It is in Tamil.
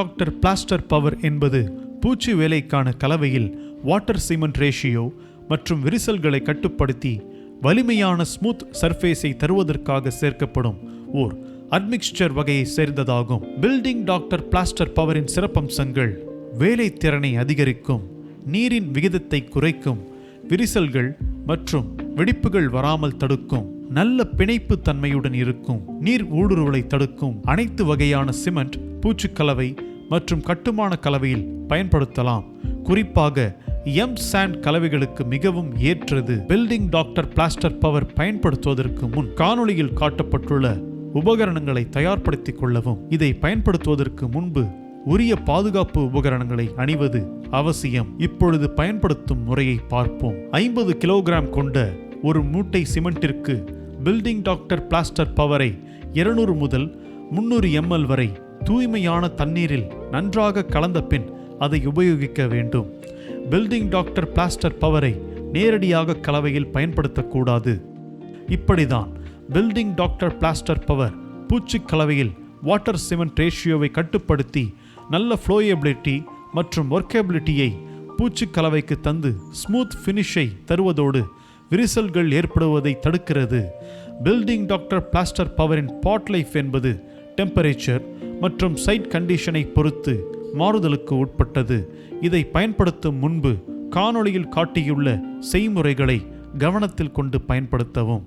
டாக்டர் பிளாஸ்டர் பவர் என்பது பூச்சி வேலைக்கான கலவையில் வாட்டர் சிமெண்ட் ரேஷியோ மற்றும் விரிசல்களை கட்டுப்படுத்தி வலிமையான ஸ்மூத் சர்ஃபேஸை தருவதற்காக சேர்க்கப்படும் ஓர் அட்மிக்ஸ்சர் வகையை சேர்ந்ததாகும். பில்டிங் டாக்டர் பிளாஸ்டர் பவரின் சிறப்பம்சங்கள்: வேலை திறனை அதிகரிக்கும், நீரின் விகிதத்தை குறைக்கும், விரிசல்கள் மற்றும் வெடிப்புகள் வராமல் தடுக்கும், நல்ல பிணைப்பு தன்மையுடன் இருக்கும், நீர் ஊடுருவலை தடுக்கும், அனைத்து வகையான சிமெண்ட், பூச்சுக்கலவை மற்றும் கட்டுமான கலவையில் பயன்படுத்தலாம். குறிப்பாக எம் சாண்ட் கலவைகளுக்கு மிகவும் ஏற்றது. பில்டிங் டாக்டர் பிளாஸ்டர் பவர் பயன்படுத்துவதற்கு முன் காணொளியில் காட்டப்பட்டுள்ள உபகரணங்களை தயார்படுத்திக் கொள்ளவும். இதை பயன்படுத்துவதற்கு முன்பு உரிய பாதுகாப்பு உபகரணங்களை அணிவது அவசியம். இப்பொழுது பயன்படுத்தும் முறையை பார்ப்போம். 50 கிலோகிராம் கொண்ட ஒரு மூட்டை சிமெண்டிற்கு பில்டிங் டாக்டர் பிளாஸ்டர் பவரை 200 முதல் 300 ml வரை தூய்மையான தண்ணீரில் நன்றாக கலந்த பின் அதை உபயோகிக்க வேண்டும். பில்டிங் டாக்டர் பிளாஸ்டர் பவரை நேரடியாக கலவையில் பயன்படுத்தக்கூடாது. இப்படிதான் பில்டிங் டாக்டர் பிளாஸ்டர் பவர் பூச்சி கலவையில் வாட்டர் சிமெண்ட் ரேஷியோவை கட்டுப்படுத்தி நல்ல ஃப்ளோயபிலிட்டி மற்றும் ஒர்க்கபிலிட்டியை பூச்சி கலவைக்கு தந்து ஸ்மூத் ஃபினிஷை தருவதோடு விரிசல்கள் ஏற்படுவதை தடுக்கிறது. பில்டிங் டாக்டர் பிளாஸ்டர் பவரின் பாட் லைஃப் என்பது டெம்பரேச்சர் மற்றும் சைட் கண்டிஷனை பொறுத்து மாறுதலுக்கு உட்பட்டது. இதை பயன்படுத்தும் முன்பு காணொளியில் காட்டியுள்ள செய்முறைகளை கவனத்தில் கொண்டு பயன்படுத்தவும்.